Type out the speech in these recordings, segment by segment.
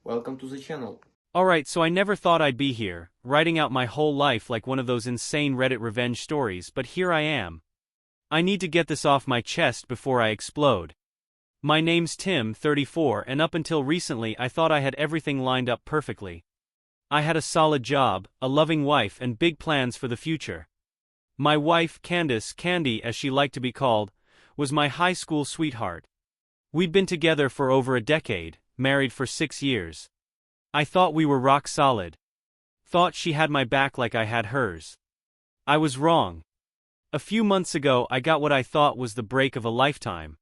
Welcome to the channel. Alright, so I never thought I'd be here, writing out my whole life like one of those insane Reddit revenge stories, but here I am. I need to get this off my chest before I explode. My name's Tim, 34, and up until recently I thought I had everything lined up perfectly. I had a solid job, a loving wife, and big plans for the future. My wife, Candace, Candy as she liked to be called, was my high school sweetheart. We'd been together for over a decade, married for 6 years. I thought we were rock solid. Thought she had my back like I had hers. I was wrong. A few months ago I got what I thought was the break of a lifetime.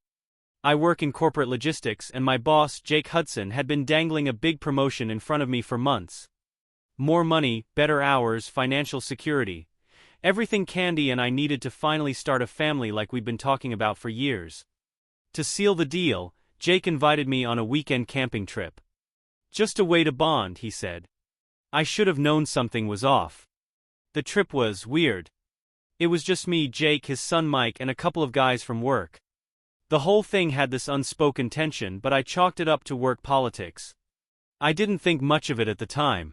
I work in corporate logistics and my boss, Jake Hudson, had been dangling a big promotion in front of me for months. More money, better hours, financial security. Everything Candy and I needed to finally start a family like we'd been talking about for years. To seal the deal, Jake invited me on a weekend camping trip. Just a way to bond, he said. I should have known something was off. The trip was weird. It was just me, Jake, his son Mike, and a couple of guys from work. The whole thing had this unspoken tension, but I chalked it up to work politics. I didn't think much of it at the time.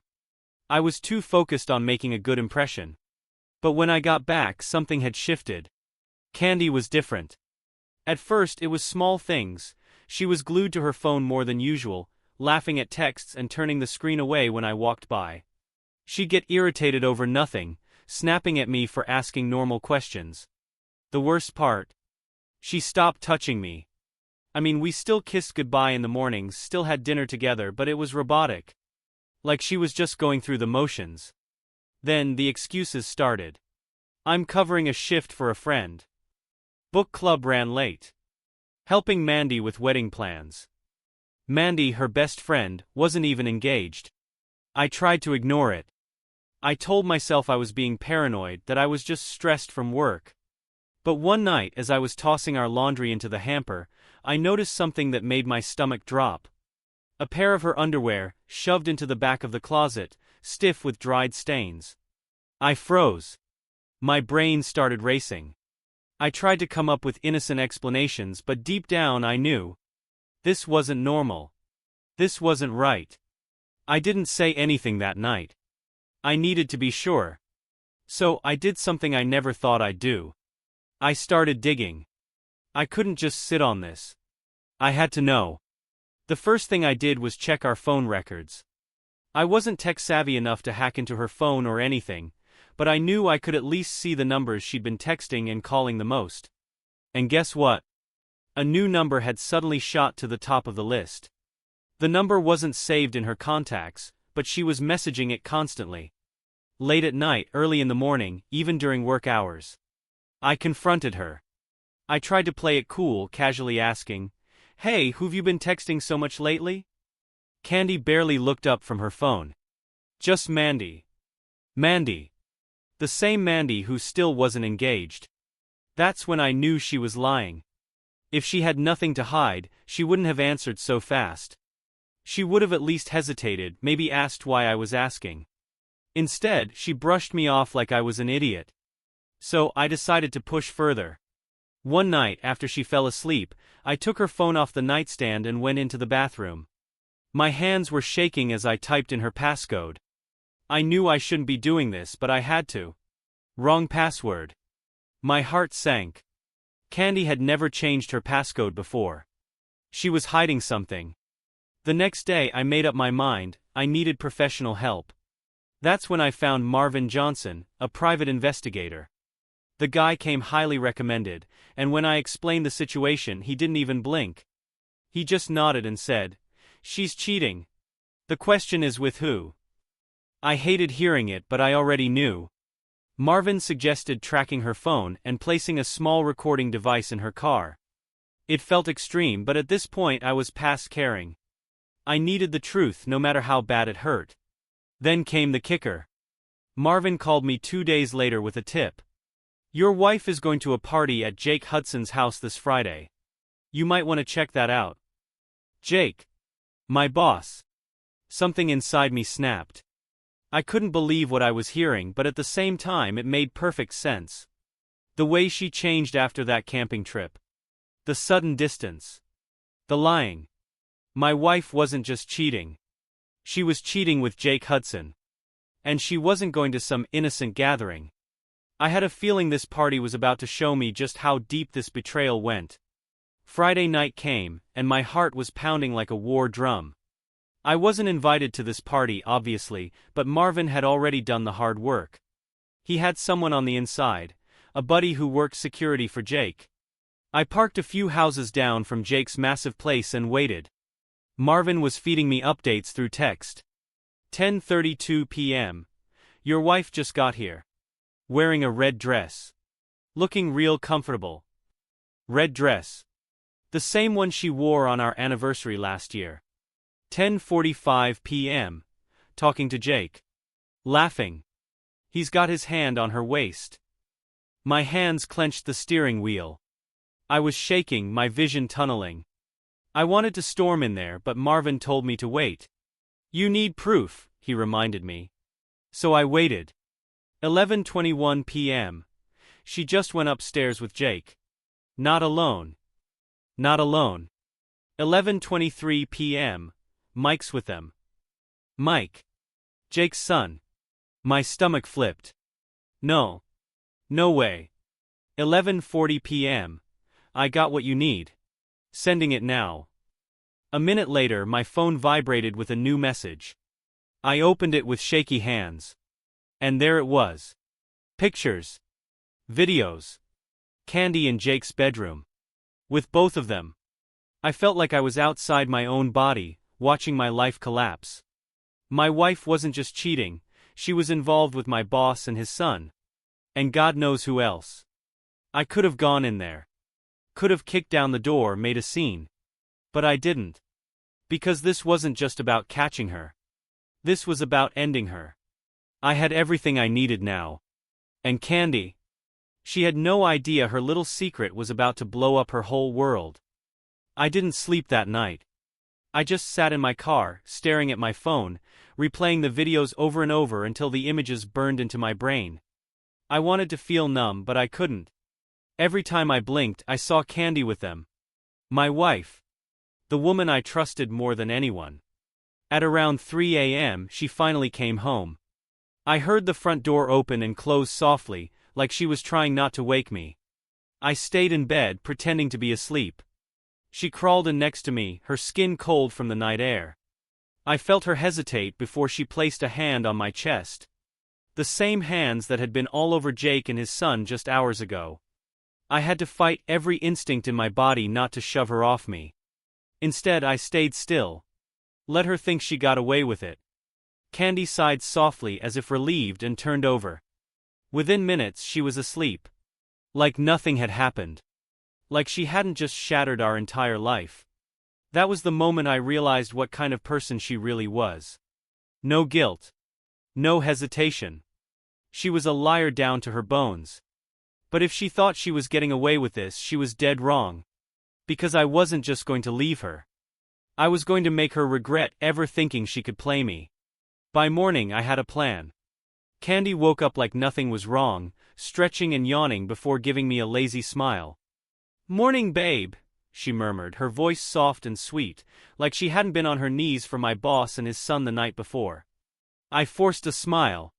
I was too focused on making a good impression. But when I got back, something had shifted. Candy was different. At first, it was small things. She was glued to her phone more than usual, laughing at texts and turning the screen away when I walked by. She'd get irritated over nothing, snapping at me for asking normal questions. The worst part? She stopped touching me. I mean, we still kissed goodbye in the mornings, still had dinner together, but it was robotic. Like she was just going through the motions. Then, the excuses started. I'm covering a shift for a friend. Book club ran late. Helping Mandy with wedding plans. Mandy, her best friend, wasn't even engaged. I tried to ignore it. I told myself I was being paranoid, that I was just stressed from work. But one night, as I was tossing our laundry into the hamper, I noticed something that made my stomach drop. A pair of her underwear, shoved into the back of the closet, stiff with dried stains. I froze. My brain started racing. I tried to come up with innocent explanations, but deep down I knew. This wasn't normal. This wasn't right. I didn't say anything that night. I needed to be sure. So I did something I never thought I'd do. I started digging. I couldn't just sit on this. I had to know. The first thing I did was check our phone records. I wasn't tech-savvy enough to hack into her phone or anything, but I knew I could at least see the numbers she'd been texting and calling the most. And guess what? A new number had suddenly shot to the top of the list. The number wasn't saved in her contacts, but she was messaging it constantly. Late at night, early in the morning, even during work hours. I confronted her. I tried to play it cool, casually asking, "Hey, who've you been texting so much lately?" Candy barely looked up from her phone. Just Mandy. Mandy. The same Mandy who still wasn't engaged. That's when I knew she was lying. If she had nothing to hide, she wouldn't have answered so fast. She would have at least hesitated, maybe asked why I was asking. Instead, she brushed me off like I was an idiot. So, I decided to push further. One night, after she fell asleep, I took her phone off the nightstand and went into the bathroom. My hands were shaking as I typed in her passcode. I knew I shouldn't be doing this, but I had to. Wrong password. My heart sank. Candy had never changed her passcode before. She was hiding something. The next day I made up my mind, I needed professional help. That's when I found Marvin Johnson, a private investigator. The guy came highly recommended, and when I explained the situation he didn't even blink. He just nodded and said, "She's cheating. The question is with who?" I hated hearing it, but I already knew. Marvin suggested tracking her phone and placing a small recording device in her car. It felt extreme, but at this point I was past caring. I needed the truth, no matter how bad it hurt. Then came the kicker. Marvin called me 2 days later with a tip. "Your wife is going to a party at Jake Hudson's house this Friday. You might want to check that out." Jake. My boss. Something inside me snapped. I couldn't believe what I was hearing, but at the same time it made perfect sense. The way she changed after that camping trip. The sudden distance. The lying. My wife wasn't just cheating. She was cheating with Jake Hudson. And she wasn't going to some innocent gathering. I had a feeling this party was about to show me just how deep this betrayal went. Friday night came, and my heart was pounding like a war drum. I wasn't invited to this party, obviously, but Marvin had already done the hard work. He had someone on the inside, a buddy who worked security for Jake. I parked a few houses down from Jake's massive place and waited. Marvin was feeding me updates through text. 10:32 p.m. Your wife just got here. Wearing a red dress. Looking real comfortable. Red dress. The same one she wore on our anniversary last year. 10:45 p.m. Talking to Jake. Laughing. He's got his hand on her waist. My hands clenched the steering wheel. I was shaking, my vision tunneling. I wanted to storm in there, but Marvin told me to wait. You need proof, he reminded me. So I waited. 11:21 p.m. She just went upstairs with Jake. Not alone. Not alone. 11:23 p.m. Mike's with them. Mike. Jake's son. My stomach flipped. No. No way. 11:40 p.m. I got what you need. Sending it now. A minute later, my phone vibrated with a new message. I opened it with shaky hands. And there it was. Pictures. Videos. Candy in Jake's bedroom. With both of them. I felt like I was outside my own body, watching my life collapse. My wife wasn't just cheating, she was involved with my boss and his son. And God knows who else. I could have gone in there. Could have kicked down the door, made a scene. But I didn't. Because this wasn't just about catching her. This was about ending her. I had everything I needed now. And Candy. She had no idea her little secret was about to blow up her whole world. I didn't sleep that night. I just sat in my car, staring at my phone, replaying the videos over and over until the images burned into my brain. I wanted to feel numb, but I couldn't. Every time I blinked, I saw Candy with them. My wife. The woman I trusted more than anyone. At around 3 a.m., she finally came home. I heard the front door open and close softly, like she was trying not to wake me. I stayed in bed, pretending to be asleep. She crawled in next to me, her skin cold from the night air. I felt her hesitate before she placed a hand on my chest. The same hands that had been all over Jake and his son just hours ago. I had to fight every instinct in my body not to shove her off me. Instead, I stayed still. Let her think she got away with it. Candy sighed softly as if relieved and turned over. Within minutes, she was asleep. Like nothing had happened. Like she hadn't just shattered our entire life. That was the moment I realized what kind of person she really was. No guilt. No hesitation. She was a liar down to her bones. But if she thought she was getting away with this, she was dead wrong. Because I wasn't just going to leave her. I was going to make her regret ever thinking she could play me. By morning, I had a plan. Candy woke up like nothing was wrong, stretching and yawning before giving me a lazy smile. "Morning, babe," she murmured, her voice soft and sweet, like she hadn't been on her knees for my boss and his son the night before. I forced a smile.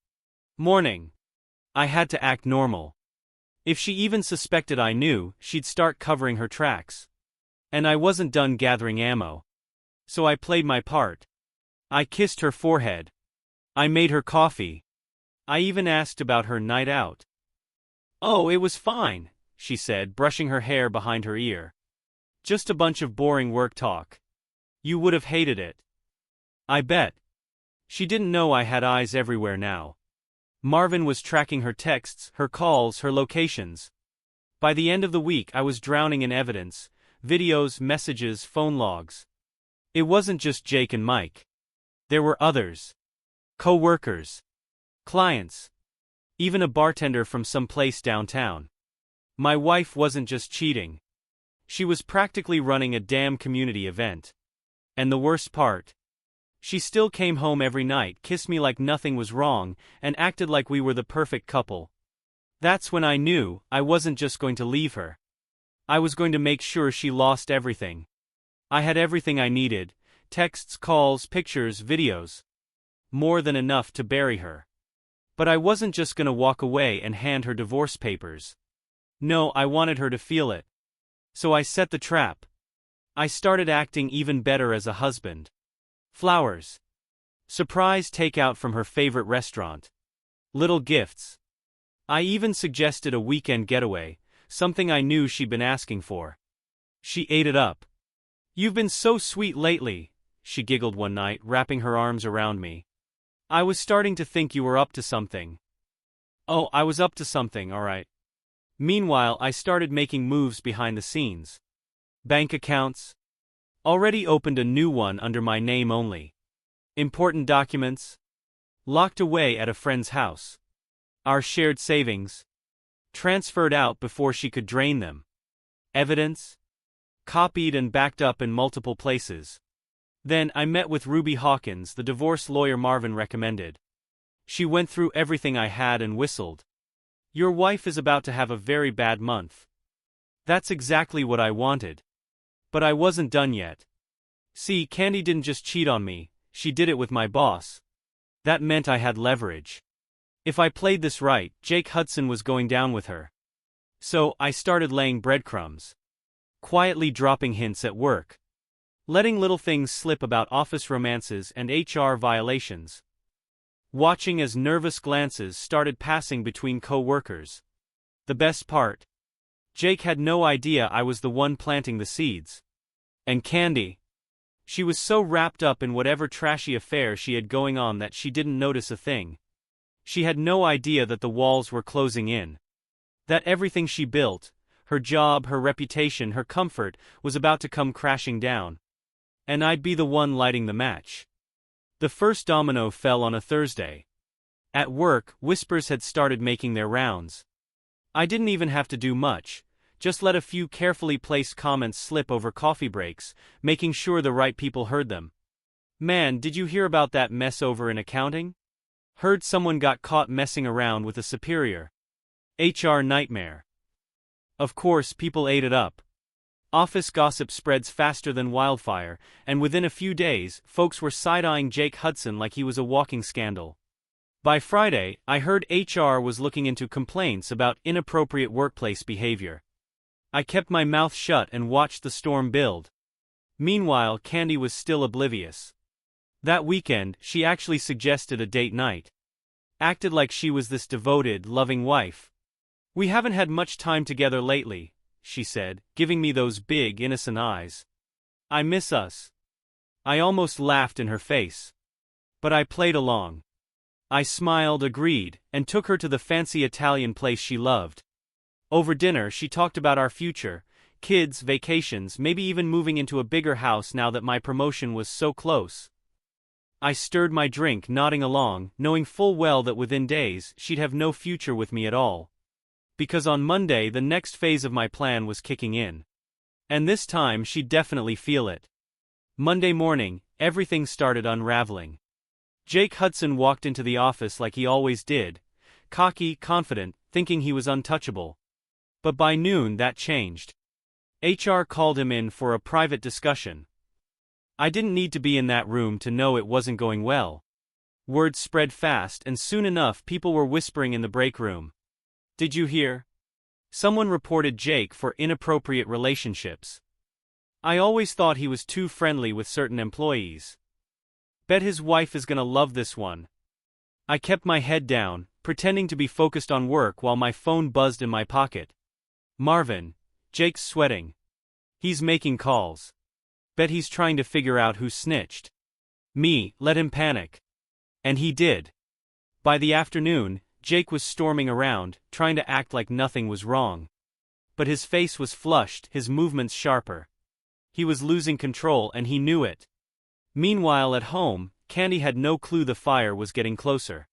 "Morning." I had to act normal. If she even suspected I knew, she'd start covering her tracks. And I wasn't done gathering ammo. So I played my part. I kissed her forehead. I made her coffee. I even asked about her night out. "Oh, it was fine," she said, brushing her hair behind her ear. "Just a bunch of boring work talk. You would have hated it." I bet. She didn't know I had eyes everywhere now. Marvin was tracking her texts, her calls, her locations. By the end of the week, I was drowning in evidence, videos, messages, phone logs. It wasn't just Jake and Mike. There were others. Co-workers. Clients. Even a bartender from some place downtown. My wife wasn't just cheating. She was practically running a damn community event. And the worst part? She still came home every night, kissed me like nothing was wrong, and acted like we were the perfect couple. That's when I knew I wasn't just going to leave her. I was going to make sure she lost everything. I had everything I needed: Texts, calls, pictures, videos. More than enough to bury her. But I wasn't just gonna walk away and hand her divorce papers. No, I wanted her to feel it. So I set the trap. I started acting even better as a husband. Flowers. Surprise takeout from her favorite restaurant. Little gifts. I even suggested a weekend getaway, something I knew she'd been asking for. She ate it up. "You've been so sweet lately," she giggled one night, wrapping her arms around me. "I was starting to think you were up to something." Oh, I was up to something, alright. Meanwhile, I started making moves behind the scenes. Bank accounts. Already opened a new one under my name only. Important documents. Locked away at a friend's house. Our shared savings. Transferred out before she could drain them. Evidence. Copied and backed up in multiple places. Then I met with Ruby Hawkins, the divorce lawyer Marvin recommended. She went through everything I had and whistled. "Your wife is about to have a very bad month." That's exactly what I wanted. But I wasn't done yet. See, Candy didn't just cheat on me, she did it with my boss. That meant I had leverage. If I played this right, Jake Hudson was going down with her. So, I started laying breadcrumbs. Quietly dropping hints at work. Letting little things slip about office romances and HR violations. Watching as nervous glances started passing between co-workers. The best part. Jake had no idea I was the one planting the seeds. And Candy. She was so wrapped up in whatever trashy affair she had going on that she didn't notice a thing. She had no idea that the walls were closing in. That everything she built, her job, her reputation, her comfort, was about to come crashing down. And I'd be the one lighting the match. The first domino fell on a Thursday. At work, whispers had started making their rounds. I didn't even have to do much, just let a few carefully placed comments slip over coffee breaks, making sure the right people heard them. "Man, did you hear about that mess over in accounting? Heard someone got caught messing around with a superior. HR nightmare." Of course, people ate it up. Office gossip spreads faster than wildfire, and within a few days, folks were side-eyeing Jake Hudson like he was a walking scandal. By Friday, I heard HR was looking into complaints about inappropriate workplace behavior. I kept my mouth shut and watched the storm build. Meanwhile, Candy was still oblivious. That weekend, she actually suggested a date night. Acted like she was this devoted, loving wife. "We haven't had much time together lately," she said, giving me those big, innocent eyes. "I miss us." I almost laughed in her face. But I played along. I smiled, agreed, and took her to the fancy Italian place she loved. Over dinner, she talked about our future, kids, vacations, maybe even moving into a bigger house now that my promotion was so close. I stirred my drink, nodding along, knowing full well that within days, she'd have no future with me at all. Because on Monday the next phase of my plan was kicking in. And this time she'd definitely feel it. Monday morning, everything started unraveling. Jake Hudson walked into the office like he always did, cocky, confident, thinking he was untouchable. But by noon that changed. HR called him in for a private discussion. I didn't need to be in that room to know it wasn't going well. Word spread fast, and soon enough people were whispering in the break room. "Did you hear? Someone reported Jake for inappropriate relationships. I always thought he was too friendly with certain employees. Bet his wife is gonna love this one." I kept my head down, pretending to be focused on work while my phone buzzed in my pocket. "Marvin, Jake's sweating. He's making calls. Bet he's trying to figure out who snitched. Me, let him panic." And he did. By the afternoon, Jake was storming around, trying to act like nothing was wrong. But his face was flushed, his movements sharper. He was losing control and he knew it. Meanwhile at home, Candy had no clue the fire was getting closer.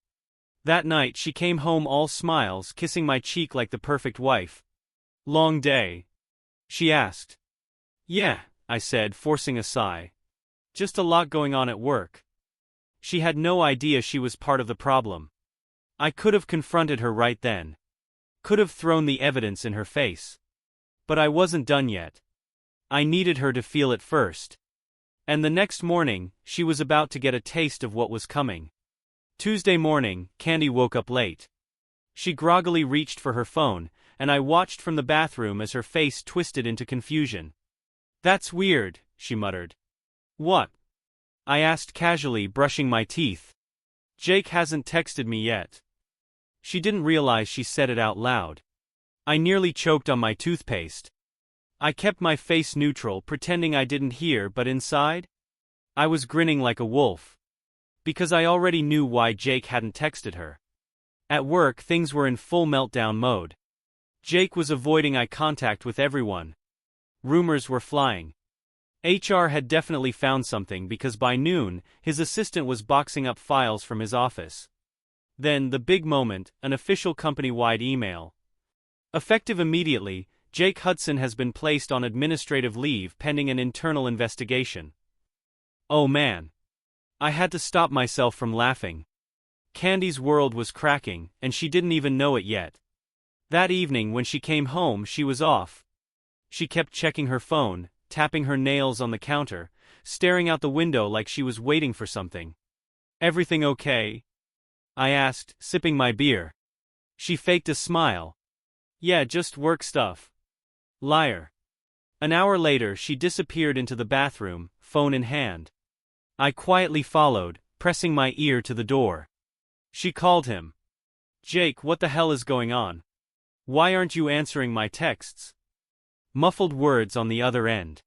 That night she came home all smiles, kissing my cheek like the perfect wife. "Long day?" she asked. "Yeah," I said, forcing a sigh. "Just a lot going on at work." She had no idea she was part of the problem. I could have confronted her right then. Could have thrown the evidence in her face. But I wasn't done yet. I needed her to feel it first. And the next morning, she was about to get a taste of what was coming. Tuesday morning, Candy woke up late. She groggily reached for her phone, and I watched from the bathroom as her face twisted into confusion. "That's weird," she muttered. "What?" I asked casually, brushing my teeth. "Jake hasn't texted me yet." She didn't realize she said it out loud. I nearly choked on my toothpaste. I kept my face neutral, pretending I didn't hear, but inside, I was grinning like a wolf. Because I already knew why Jake hadn't texted her. At work, things were in full meltdown mode. Jake was avoiding eye contact with everyone. Rumors were flying. HR had definitely found something because by noon, his assistant was boxing up files from his office. Then, the big moment, an official company-wide email. Effective immediately, Jake Hudson has been placed on administrative leave pending an internal investigation. Oh man. I had to stop myself from laughing. Candy's world was cracking, and she didn't even know it yet. That evening when she came home, she was off. She kept checking her phone, tapping her nails on the counter, staring out the window like she was waiting for something. "Everything okay?" I asked, sipping my beer. She faked a smile. "Yeah, just work stuff." Liar. An hour later, she disappeared into the bathroom, phone in hand. I quietly followed, pressing my ear to the door. She called him. "Jake, what the hell is going on? Why aren't you answering my texts?" Muffled words on the other end.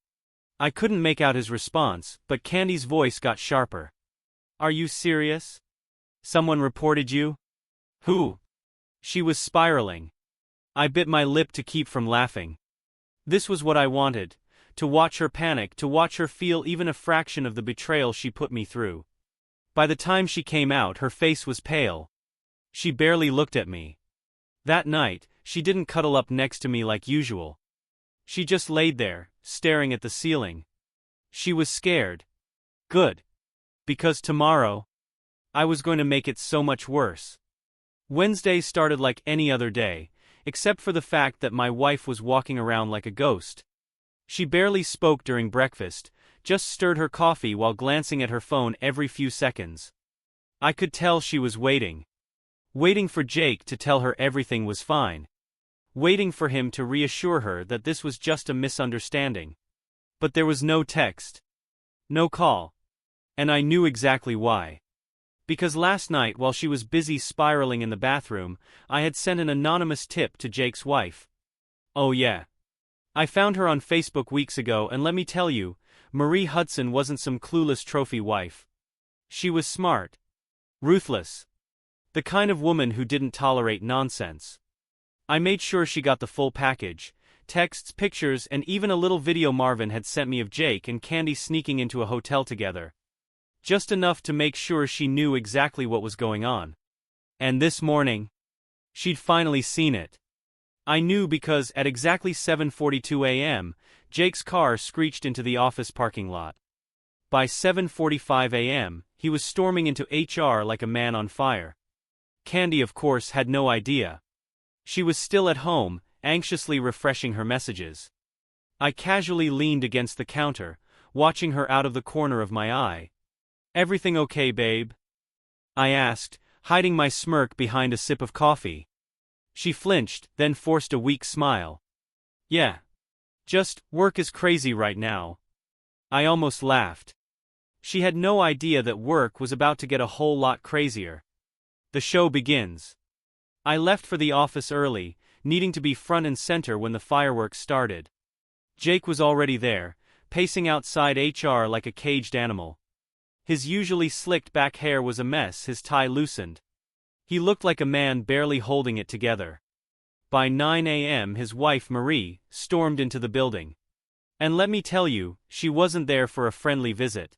I couldn't make out his response, but Candy's voice got sharper. "Are you serious? Someone reported you?" "Who?" She was spiraling. I bit my lip to keep from laughing. This was what I wanted, to watch her panic, to watch her feel even a fraction of the betrayal she put me through. By the time she came out, her face was pale. She barely looked at me. That night, she didn't cuddle up next to me like usual. She just laid there, staring at the ceiling. She was scared. Good. Because tomorrow, I was going to make it so much worse. Wednesday started like any other day, except for the fact that my wife was walking around like a ghost. She barely spoke during breakfast, just stirred her coffee while glancing at her phone every few seconds. I could tell she was waiting. Waiting for Jake to tell her everything was fine. Waiting for him to reassure her that this was just a misunderstanding. But there was no text. No call. And I knew exactly why. Because last night while she was busy spiraling in the bathroom, I had sent an anonymous tip to Jake's wife. Oh yeah. I found her on Facebook weeks ago, and let me tell you, Marie Hudson wasn't some clueless trophy wife. She was smart. Ruthless. The kind of woman who didn't tolerate nonsense. I made sure she got the full package, texts, pictures, and even a little video Marvin had sent me of Jake and Candy sneaking into a hotel together. Just enough to make sure she knew exactly what was going on. And this morning, she'd finally seen it. I knew because at exactly 7:42 a.m., Jake's car screeched into the office parking lot. By 7:45 a.m., he was storming into HR like a man on fire. Candy, of course, had no idea. She was still at home, anxiously refreshing her messages. I casually leaned against the counter, watching her out of the corner of my eye. "Everything okay, babe?" I asked, hiding my smirk behind a sip of coffee. She flinched, then forced a weak smile. "Yeah. Just, work is crazy right now." I almost laughed. She had no idea that work was about to get a whole lot crazier. The show begins. I left for the office early, needing to be front and center when the fireworks started. Jake was already there, pacing outside HR like a caged animal. His usually slicked back hair was a mess, his tie loosened. He looked like a man barely holding it together. By 9 a.m., his wife, Marie, stormed into the building. And let me tell you, she wasn't there for a friendly visit.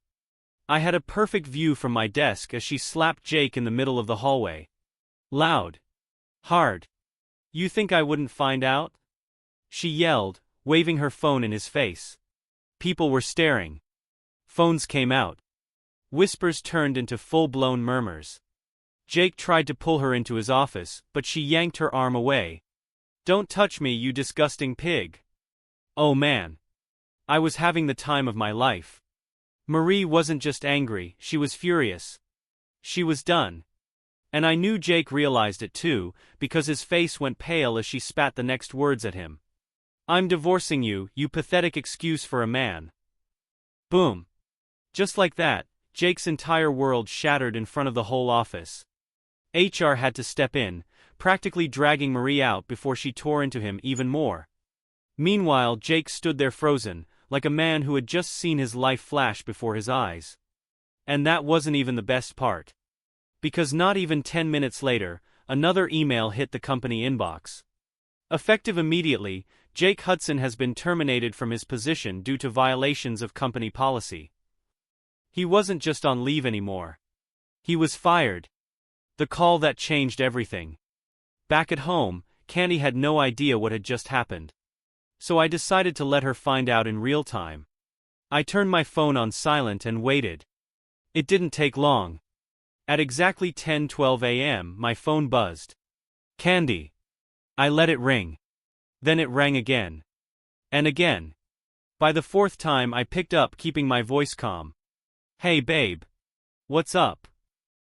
I had a perfect view from my desk as she slapped Jake in the middle of the hallway. Loud. Hard. "You think I wouldn't find out?" she yelled, waving her phone in his face. People were staring. Phones came out. Whispers turned into full-blown murmurs. Jake tried to pull her into his office, but she yanked her arm away. "Don't touch me, you disgusting pig." Oh man. I was having the time of my life. Marie wasn't just angry, she was furious. She was done. And I knew Jake realized it too, because his face went pale as she spat the next words at him. "I'm divorcing you, you pathetic excuse for a man." Boom. Just like that, Jake's entire world shattered in front of the whole office. HR had to step in, practically dragging Marie out before she tore into him even more. Meanwhile, Jake stood there frozen, like a man who had just seen his life flash before his eyes. And that wasn't even the best part. Because not even 10 minutes later, another email hit the company inbox. Effective immediately, Jake Hudson has been terminated from his position due to violations of company policy. He wasn't just on leave anymore. He was fired. The call that changed everything. Back at home, Candy had no idea what had just happened. So I decided to let her find out in real time. I turned my phone on silent and waited. It didn't take long. At exactly 10:12 a.m., my phone buzzed. Candy. I let it ring. Then it rang again. And again. By the fourth time I picked up, keeping my voice calm. "Hey babe. What's up?"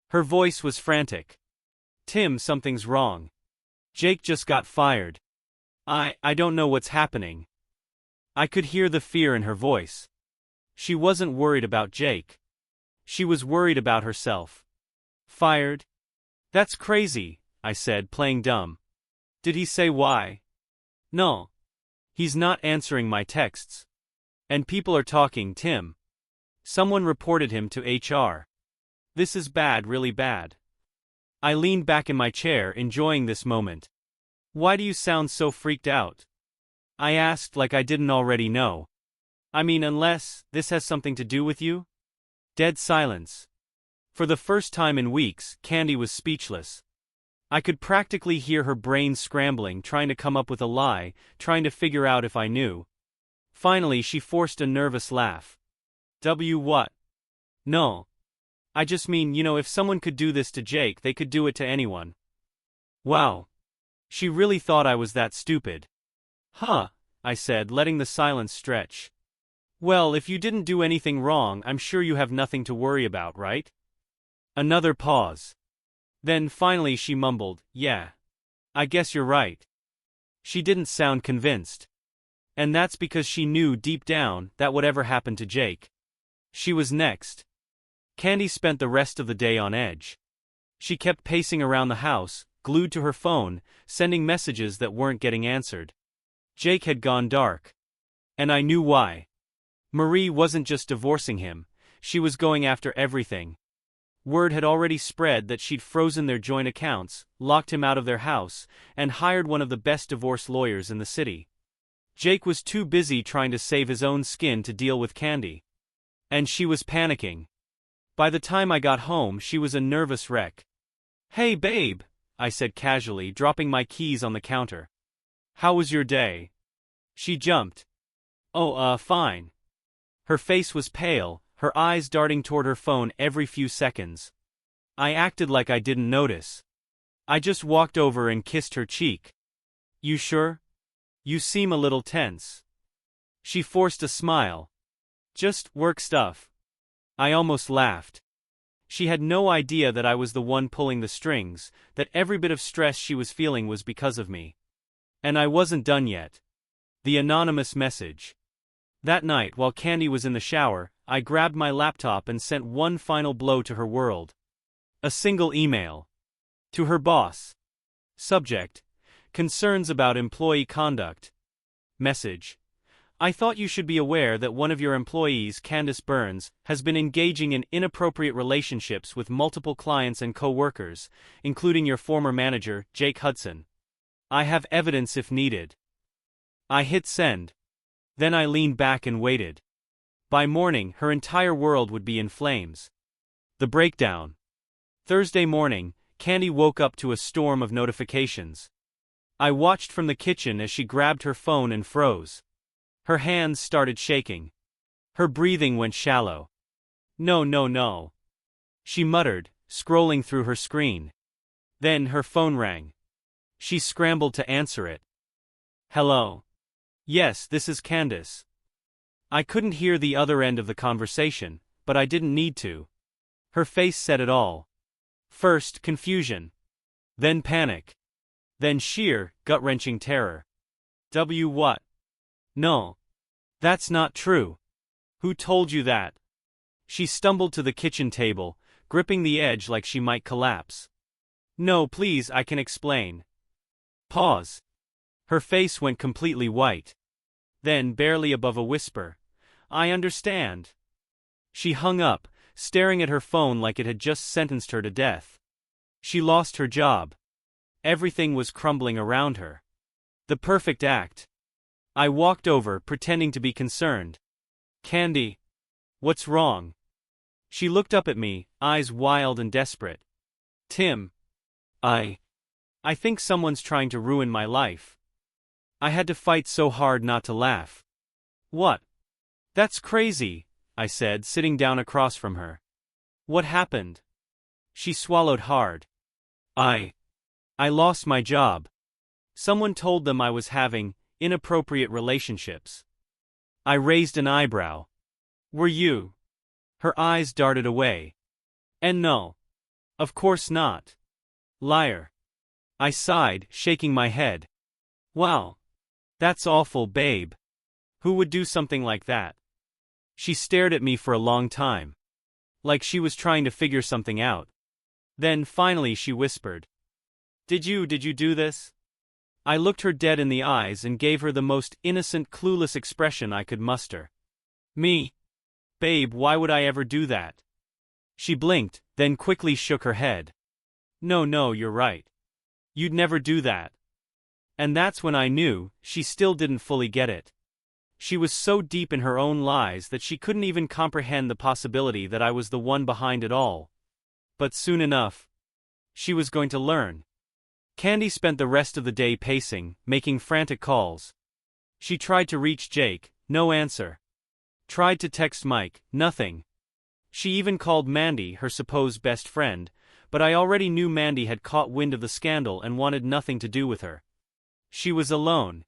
Her voice was frantic. "Tim, something's wrong. Jake just got fired. I don't know what's happening." I could hear the fear in her voice. She wasn't worried about Jake. She was worried about herself. "Fired? That's crazy," I said, playing dumb. "Did he say why?" "No. He's not answering my texts. And people are talking, Tim. Someone reported him to HR. This is bad, really bad." I leaned back in my chair, enjoying this moment. "Why do you sound so freaked out?" I asked, like I didn't already know. "I mean, unless this has something to do with you?" Dead silence. For the first time in weeks, Candy was speechless. I could practically hear her brain scrambling, trying to come up with a lie, trying to figure out if I knew. Finally, she forced a nervous laugh. What? No. I just mean, if someone could do this to Jake, they could do it to anyone." Wow. She really thought I was that stupid. "Huh," I said, letting the silence stretch. "Well, if you didn't do anything wrong, I'm sure you have nothing to worry about, right?" Another pause. Then finally she mumbled, "Yeah. I guess you're right." She didn't sound convinced. And that's because she knew deep down that whatever happened to Jake, she was next. Candy spent the rest of the day on edge. She kept pacing around the house, glued to her phone, sending messages that weren't getting answered. Jake had gone dark. And I knew why. Marie wasn't just divorcing him, she was going after everything. Word had already spread that she'd frozen their joint accounts, locked him out of their house, and hired one of the best divorce lawyers in the city. Jake was too busy trying to save his own skin to deal with Candy. And she was panicking. By the time I got home, she was a nervous wreck. "Hey babe," I said casually, dropping my keys on the counter. "How was your day?" She jumped. "Oh, fine." Her face was pale, her eyes darting toward her phone every few seconds. I acted like I didn't notice. I just walked over and kissed her cheek. "You sure? You seem a little tense." She forced a smile. "Just work stuff." I almost laughed. She had no idea that I was the one pulling the strings, that every bit of stress she was feeling was because of me. And I wasn't done yet. The anonymous message. That night, while Candy was in the shower, I grabbed my laptop and sent one final blow to her world. A single email. To her boss. Subject: Concerns about employee conduct. Message: I thought you should be aware that one of your employees, Candace Burns, has been engaging in inappropriate relationships with multiple clients and co-workers, including your former manager, Jake Hudson. I have evidence if needed. I hit send. Then I leaned back and waited. By morning, her entire world would be in flames. The breakdown. Thursday morning, Candy woke up to a storm of notifications. I watched from the kitchen as she grabbed her phone and froze. Her hands started shaking. Her breathing went shallow. "No, no, no," she muttered, scrolling through her screen. Then her phone rang. She scrambled to answer it. "Hello. Yes, this is Candace." I couldn't hear the other end of the conversation, but I didn't need to. Her face said it all. First, confusion. Then panic. Then sheer, gut-wrenching terror. What? No. That's not true. Who told you that? She stumbled to the kitchen table, gripping the edge like she might collapse. No, please, I can explain. Pause. Her face went completely white. Then, barely above a whisper, I understand. She hung up, staring at her phone like it had just sentenced her to death. She lost her job. Everything was crumbling around her. The perfect act. I walked over, pretending to be concerned. Candy. What's wrong? She looked up at me, eyes wild and desperate. Tim. I think someone's trying to ruin my life. I had to fight so hard not to laugh. What? That's crazy, I said, sitting down across from her. What happened? She swallowed hard. I lost my job. Someone told them I was having inappropriate relationships. I raised an eyebrow. Were you? Her eyes darted away. And no. Of course not. Liar. I sighed, shaking my head. Wow. That's awful, babe. Who would do something like that? She stared at me for a long time. Like she was trying to figure something out. Then finally she whispered. Did you do this? I looked her dead in the eyes and gave her the most innocent, clueless expression I could muster. Me? Babe, why would I ever do that? She blinked, then quickly shook her head. No, you're right. You'd never do that. And that's when I knew she still didn't fully get it. She was so deep in her own lies that she couldn't even comprehend the possibility that I was the one behind it all. But soon enough, she was going to learn. Candy spent the rest of the day pacing, making frantic calls. She tried to reach Jake, no answer. Tried to text Mike, nothing. She even called Mandy, her supposed best friend, but I already knew Mandy had caught wind of the scandal and wanted nothing to do with her. She was alone.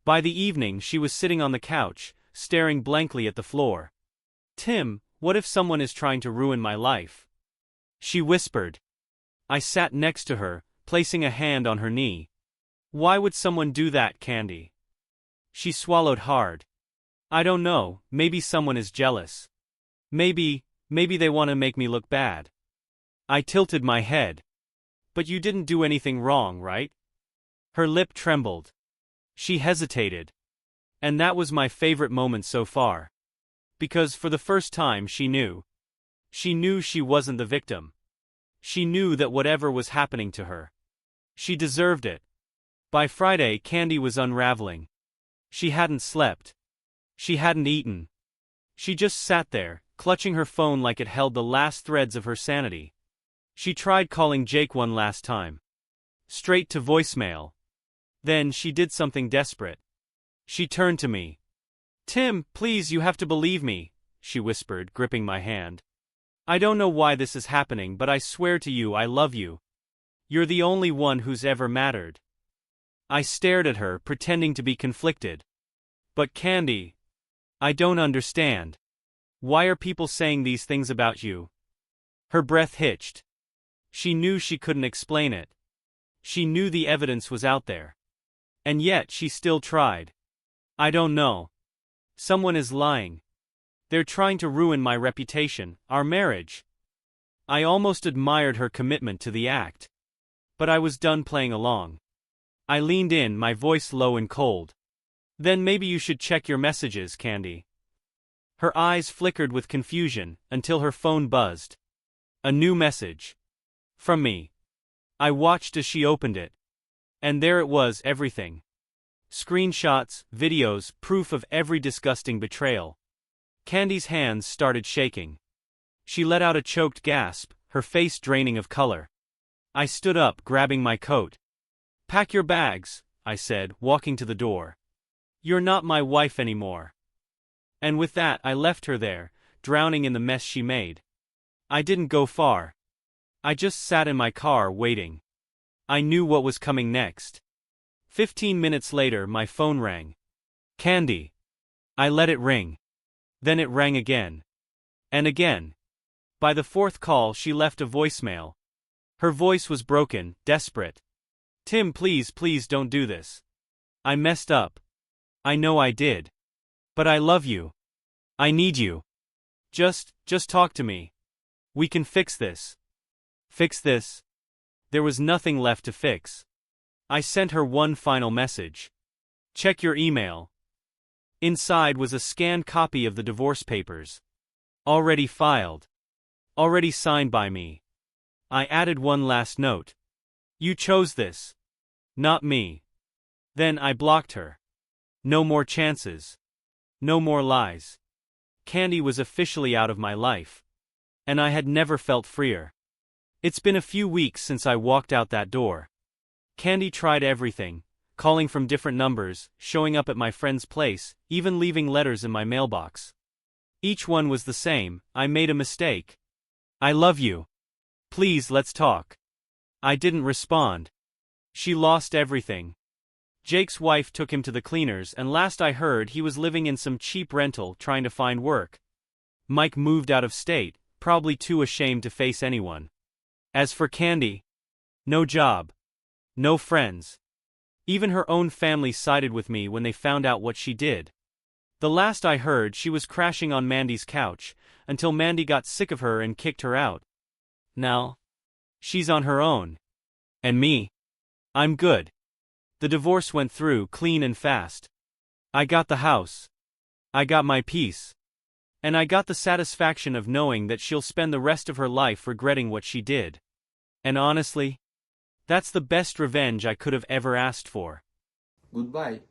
By the evening she was sitting on the couch, staring blankly at the floor. Tim, what if someone is trying to ruin my life? She whispered. I sat next to her, placing a hand on her knee. Why would someone do that, Candy? She swallowed hard. I don't know, maybe someone is jealous. Maybe they want to make me look bad. I tilted my head. But you didn't do anything wrong, right? Her lip trembled. She hesitated. And that was my favorite moment so far. Because for the first time she knew. She knew she wasn't the victim. She knew that whatever was happening to her, she deserved it. By Friday, Candy was unraveling. She hadn't slept. She hadn't eaten. She just sat there, clutching her phone like it held the last threads of her sanity. She tried calling Jake one last time. Straight to voicemail. Then she did something desperate. She turned to me. Tim, please, you have to believe me, she whispered, gripping my hand. I don't know why this is happening, but I swear to you I love you. You're the only one who's ever mattered. I stared at her, pretending to be conflicted. But Candy, I don't understand. Why are people saying these things about you? Her breath hitched. She knew she couldn't explain it. She knew the evidence was out there. And yet she still tried. I don't know. Someone is lying. They're trying to ruin my reputation, our marriage. I almost admired her commitment to the act. But I was done playing along. I leaned in, my voice low and cold. Then maybe you should check your messages, Candy. Her eyes flickered with confusion, until her phone buzzed. A new message. From me. I watched as she opened it. And there it was, everything. Screenshots, videos, proof of every disgusting betrayal. Candy's hands started shaking. She let out a choked gasp, her face draining of color. I stood up, grabbing my coat. Pack your bags, I said, walking to the door. You're not my wife anymore. And with that I left her there, drowning in the mess she made. I didn't go far. I just sat in my car waiting. I knew what was coming next. 15 minutes later my phone rang. Candy. I let it ring. Then it rang again. And again. By the fourth call she left a voicemail. Her voice was broken, desperate. Tim, please, please don't do this. I messed up. I know I did. But I love you. I need you. Just talk to me. We can fix this. Fix this? There was nothing left to fix. I sent her one final message. Check your email. Inside was a scanned copy of the divorce papers. Already filed. Already signed by me. I added one last note. You chose this. Not me. Then I blocked her. No more chances. No more lies. Candy was officially out of my life. And I had never felt freer. It's been a few weeks since I walked out that door. Candy tried everything, calling from different numbers, showing up at my friend's place, even leaving letters in my mailbox. Each one was the same: I made a mistake. I love you. Please, let's talk. I didn't respond. She lost everything. Jake's wife took him to the cleaners, and last I heard he was living in some cheap rental trying to find work. Mike moved out of state, probably too ashamed to face anyone. As for Candy, no job. No friends. Even her own family sided with me when they found out what she did. The last I heard, she was crashing on Mandy's couch, until Mandy got sick of her and kicked her out. Now, she's on her own. And me? I'm good. The divorce went through clean and fast. I got the house. I got my peace. And I got the satisfaction of knowing that she'll spend the rest of her life regretting what she did. And honestly, that's the best revenge I could have ever asked for. Goodbye.